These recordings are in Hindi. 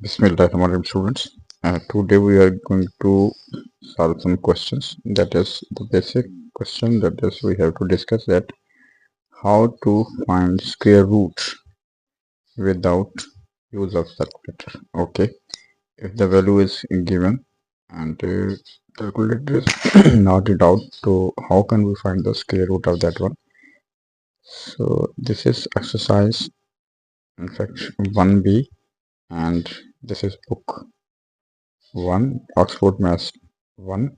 Bismillahirrahmanirrahim, students. Today we are going to solve some questions. That is the basic question. That is, we have to discuss that how to find square root without use of calculator. Okay, if the value is given and calculator is not it out, so how can we find the square root of that one? So this is exercise, in fact, 1B, and this is book 1, Oxford Maths 1.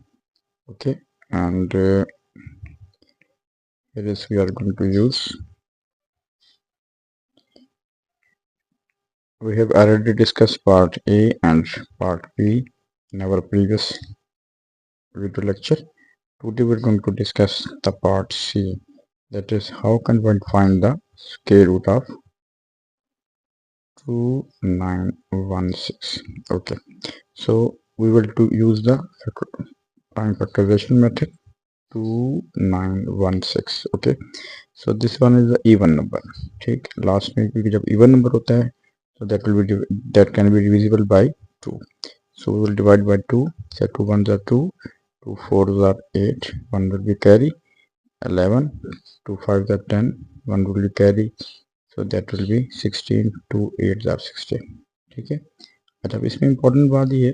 Okay, and here is we are going to use, we have already discussed part A and part B in our previous video lecture. Today we're going to discuss the part C, that is how can one find the square root of 2916. Okay, so we will use the prime factorization method 2916. okay, so this one is the even number. ठीक, लास्ट में क्योंकि जब even number होता है so that can be divisible by 2, so we will divide by 2. So 2 1s are 2, 2 4s are 8, 1 will be carry 11, 2 5s are 10, 1 will be carry, so that will be 16, 2 8s are 16. ठीक है, अच्छा इसमें इम्पोर्टेंट बात ये है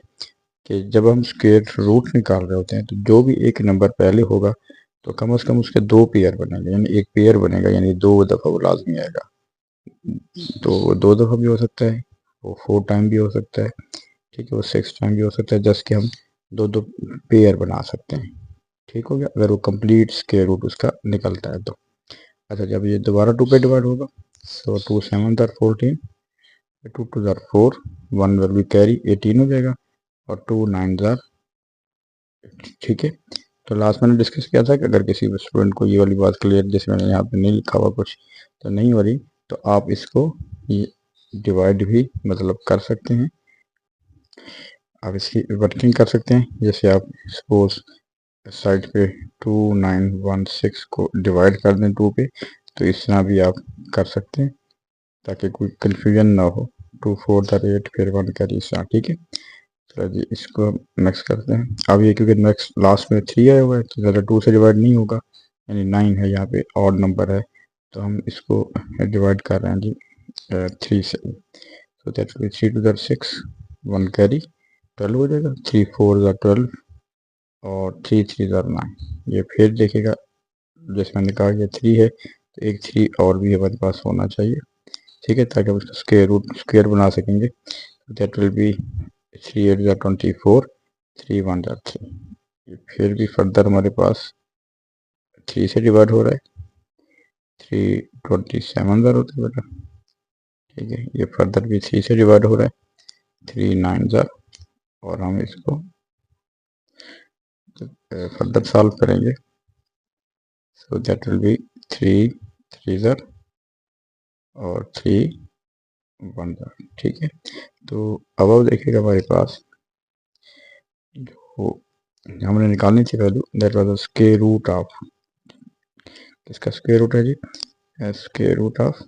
कि जब हम स्क्वायर रूट निकाल रहे होते हैं तो जो भी एक नंबर पहले होगा तो कम से कम उसके दो पेयर बनेंगे, यानी एक पेयर बनेगा, यानी 2 दफ़ा वो लाजमी आएगा। तो वो 2 दफ़ा भी हो सकता है, वो 4 टाइम भी हो सकता है, ठीक है, वो 6 टाइम भी हो सकता है, जस्ट कि हम दो पेयर बना सकते हैं। ठीक हो गया, अगर वो कंप्लीट स्क्वायर रूट उसका निकलता है तो। अच्छा, जब ये दोबारा 2 पे डिवाइड होगा, so 2 7 are 14, 2 2 are 4, 1 will be carry 18 हो जाएगा, और 2 9 आर, ठीक है। तो लास्ट मैंने डिस्कस किया था कि अगर किसी स्टूडेंट को ये वाली बात क्लियर, जैसे मैंने यहाँ पे नहीं लिखा हुआ कुछ तो नहीं हो रही, तो आप इसको ये डिवाइड भी मतलब कर सकते हैं, आप इसकी वर्किंग कर सकते हैं। जैसे आप सपोज साइड पे 2916 को डिवाइड कर दें 2 पे, तो इस तरह भी आप कर सकते हैं ताकि कोई कन्फ्यूजन ना हो। 2 4 आर 8 फिर 1 कर इस तरह, ठीक है। चलो जी, इसको नेक्स्ट करते हैं। अब ये क्योंकि नेक्स्ट लास्ट में 3 आया हुआ है तो ज़्यादा 2 से डिवाइड नहीं होगा, यानी 9 है यहाँ पे, ऑड नंबर है, तो हम इसको डिवाइड कर रहे हैं जी 3 से। तो दैट विल बी 3 2 6, 1 कैरी 12 हो जाएगा, 3 4 12, और 3 3 9। ये फिर देखेगा, जैसे मैंने कहा ये 3 है तो एक 3 और भी हमारे पास होना चाहिए, ठीक है, ताकि हम उसका स्क्वायर बना सकेंगे। That will B 3 8 24, 3 1 3। फिर भी फर्दर हमारे पास 3 से डिवाइड हो रहा है, 3 27 ज़र होता है बेटा, ठीक है। ये फर्दर भी 3 से डिवाइड हो रहा है, 3 9 ज़र, और हम इसको फर्दर सॉल्व करेंगे, सो दैट विल बी 3 3 ज़र और 3 1 ज़र, ठीक है। तो अब देखिएगा हमारे पास जो हमने निकालनी थी value, that was the square root of, इसका स्क्वायर रूट है जी, स्क्वायर रूट ऑफ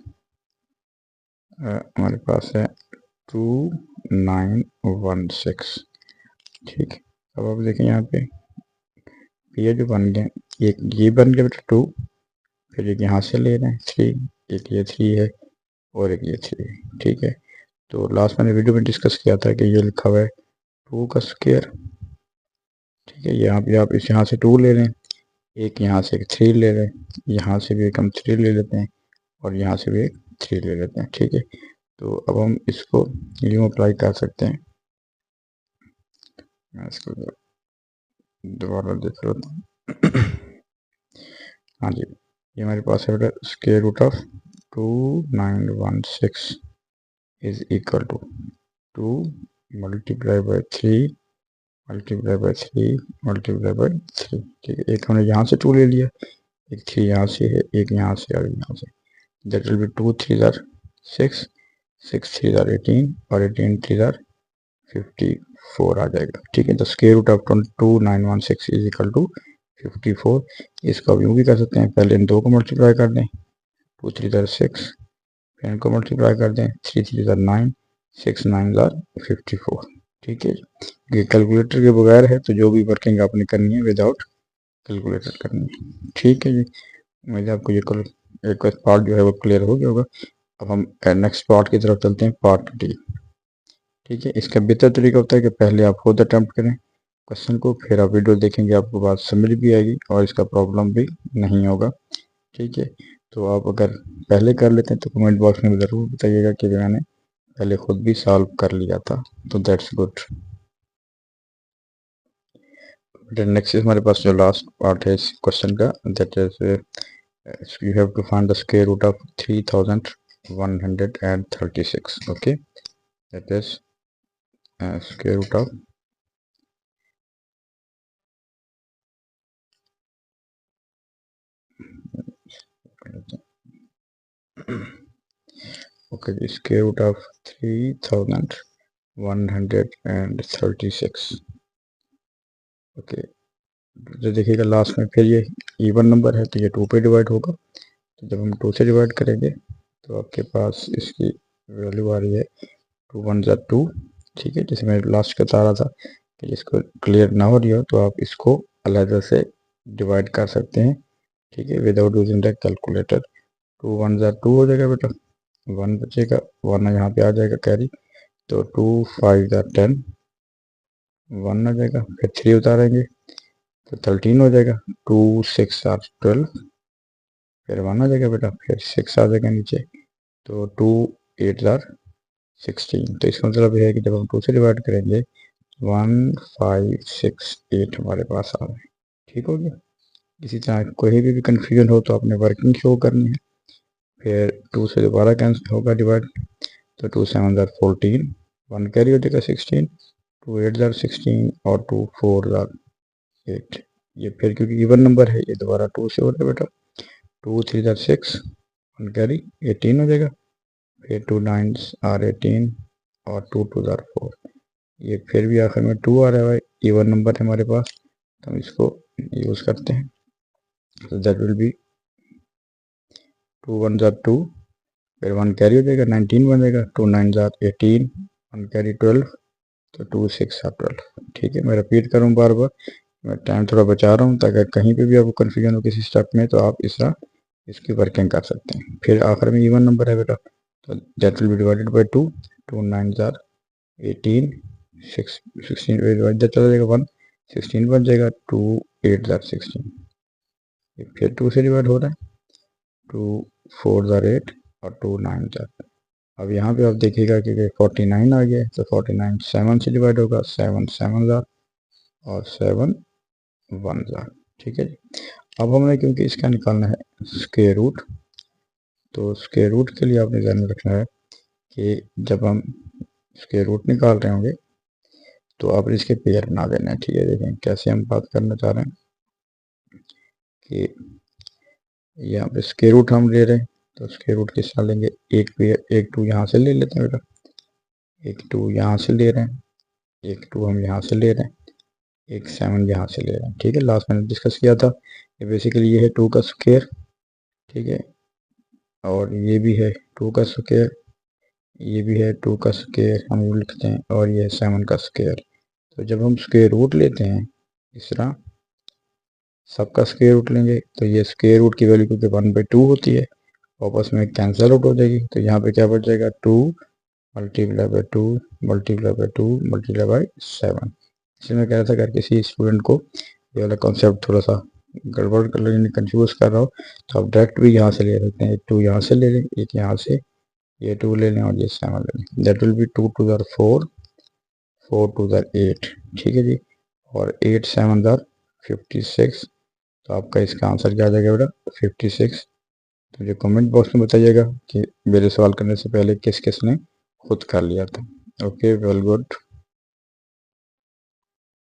हमारे पास है 2916, ठीक। अब आप देखें यहाँ पे ये जो बन गए, एक ये बन गया बेटा 2, फिर एक यहाँ से ले रहे हैं 3, एक ये 3 है और एक ये 3, ठीक है। तो लास्ट मैंने वीडियो में डिस्कस किया था कि ये लिखा हुआ है 2 का स्क्वायर, ठीक है। यहाँ पे आप इस यहाँ से 2 ले रहे हैं, एक यहाँ से एक 3 ले रहे हैं, यहाँ से भी एक हम 3 ले लेते हैं, और यहाँ से भी एक 3 ले लेते हैं, ठीक है। तो अब हम इसको यूँ अप्लाई कर सकते हैं, मैं इसको दोबारा देख लेता हूँ। हाँ जी, ये हमारे पास है बेटा square root of 2916 is equal to 2 multiply by 3 multiply by 3 multiply by 3, ठीक है। एक हमने यहाँ से 2 ले लिया, एक 3 यहाँ से है, एक यहाँ से और यहाँ से, that will be 2 3 are 6, 6 3 are 18, और 18 3 आर 54 आ जाएगा, ठीक है। The square root of 2916 is equal to 54। इसको अब यूँ भी कर सकते हैं, पहले इन दो को मल्टीप्लाई कर दें, 2 3 6, फिर इनको मल्टीप्लाई कर दें, 3 3 9, 6 9 54। ठीक है, ये कैलकुलेटर के बगैर है, तो जो भी वर्किंग आपने करनी है विदाउट कैलकुलेटर करनी है। ठीक है जी, उम्मीद है आपको ये एक पार्ट जो है वो क्लियर हो गया होगा। अब हम नेक्स्ट पार्ट की तरफ चलते हैं, पार्ट डी। ठीक है, इसका बेहतर तरीका होता है कि पहले आप खुद अटेम्प्ट करें क्वेश्चन को, फिर आप वीडियो देखेंगे, आपको बात समझ भी आएगी और इसका प्रॉब्लम भी नहीं होगा। ठीक है, तो आप अगर पहले कर लेते हैं तो कमेंट बॉक्स में ज़रूर बताइएगा कि मैंने पहले खुद भी सॉल्व कर लिया था, तो दैट्स गुड। नेक्स्ट हमारे पास जो लास्ट पार्ट है इस क्वेश्चन का, that is you have to find the square root of 3136। Okay, that is square root of okay, the square root of 3136। Okay, जो देखिएगा लास्ट में फिर ये इवन नंबर है तो ये 2 पे डिवाइड होगा, तो जब हम 2 से डिवाइड करेंगे तो आपके पास इसकी वैल्यू आ रही है 2 1 ज़ा 2। ठीक है, जैसे मैं लास्ट का बता रहा था कि जिसको क्लियर ना हो रही हो तो आप इसको अलग से डिवाइड कर सकते हैं। ठीक है, विदाउट यूजिंग द कैलकुलेटर। 2 1 ज़ा 2 हो जाएगा बेटा, 1 बचेगा, 1 यहाँ पे आ जाएगा कैरी, तो 2 5 ज़ा 10, 1 आ जाएगा, फिर 3 उतारेंगे तो 13 हो जाएगा, 2 6 ज़ा 12, फिर 1 आ जाएगा बेटा, फिर 6 आ जाएगा नीचे, तो 2 8 ज़ा 16। तो इसका मतलब यह है कि जब हम 2 से डिवाइड करेंगे 1 5 6 8 हमारे पास आ रहा है। ठीक हो गया। इसी तरह कोई भी कन्फ्यूजन हो तो आपने वर्किंग शो करनी है, फिर 2 से दोबारा कैंसिल होगा डिवाइड, तो 2 7 ज़ा 14, 1 कैरी हो जाएगा 16, 2 8 ज़ा 16 और 2 4 ज़ा 8। ये फिर क्योंकि इवन नंबर है ये दोबारा 2 से हो रहा है बेटा, 2 3 ज़ा 6, 1 कैरी 18 हो जाएगा, फिर 2 9 आर 18 और 2 2 ज़ा 4। ये फिर भी आखिर में 2 आ रहा है भाई, इवन नंबर है हमारे पास, तो हम इसको यूज़ करते हैं, तो दैट विल बी 2 1 ज़ा 2, फिर 1 कैरी हो जाएगा 19 बन जाएगा, 2 9 ज़ा 18, 1 कैरी 12, तो 2 6 ज़ा 12। ठीक है, मैं रिपीट करूँ बार बार, मैं टाइम थोड़ा बचा रहा हूँ ताकि कहीं पे भी आपको कन्फ्यूजन हो किसी स्टेप में तो आप इस तरह इसकी वर्किंग कर सकते हैं। फिर आखिर में इवन नंबर है बेटा, तो that will B divided by 2, 2 9 ज़ा 18, 6 16 डिवाइड चला जाएगा 1, 16 बन जाएगा, 2 8 ज़ा 16, फिर 2 से डिवाइड हो रहा है, 2 4 ज़ा 8 और 2 9 ज़ा। अब यहाँ पे आप देखिएगा कि 49 आ गया, तो 49 7 से डिवाइड होगा, 7 7 ज़ा और 7 1 ज़ा। ठीक है जी, अब हमने क्योंकि इसका निकालना है स्क्वायर रूट, तो स्क्वायर रूट के लिए आपने ध्यान में रखना है कि जब हम स्क्वायर रूट निकाल रहे होंगे तो आप इसके पेयर बना देना है। ठीक है, देखें कैसे हम बात करना चाह रहे हैं कि यहाँ पे स्क्वायर रूट हम ले रहे हैं, तो स्क्वायर रूट किस तरह लेंगे, एक पेयर, एक 2 यहाँ से ले लेते हैं बेटा, एक 2 यहाँ से ले रहे हैं, एक 2 हम यहाँ से ले रहे हैं, एक 7 यहाँ से ले रहे हैं। ठीक है, लास्ट मैंने डिस्कस किया था, ये बेसिकली ये है 2 का स्क्वायर। ठीक है, और ये भी है 2 का स्क्वायर, ये भी है 2 का स्क्वायर हम यूँ लिखते हैं, और ये है 7 का स्क्वायर। तो जब हम स्क्वायर रूट लेते हैं इस तरह सबका स्क्वायर रूट लेंगे, तो ये स्क्वायर रूट की वैल्यू क्योंकि 1/2 होती है आपस में कैंसिल आउट हो जाएगी, तो यहाँ पे क्या बच जाएगा 2 multiply by 2 multiply by 2 multiply by 7। इसलिए मैं कह रहा था अगर किसी स्टूडेंट को ये वाला कॉन्सेप्ट थोड़ा सा गड़बड़ कर रहे कंफ्यूज कर रहा हो तो आप डायरेक्ट भी यहाँ से ले सकते हैं, एक 2 यहाँ से ले लें, एक यहाँ से ये 2 ले लें और ये 7 ले लें, दैट विल बी 2 2 ज़ा 4, 4 2 ज़ा 8। ठीक है जी, और 8 7 ज़ा 56, तो आपका इसका आंसर क्या आ जाएगा बेटा 56। तो मुझे कमेंट बॉक्स में बताइएगा कि मेरे सवाल करने से पहले किस किस ने खुद कर लिया था। Okay, well good.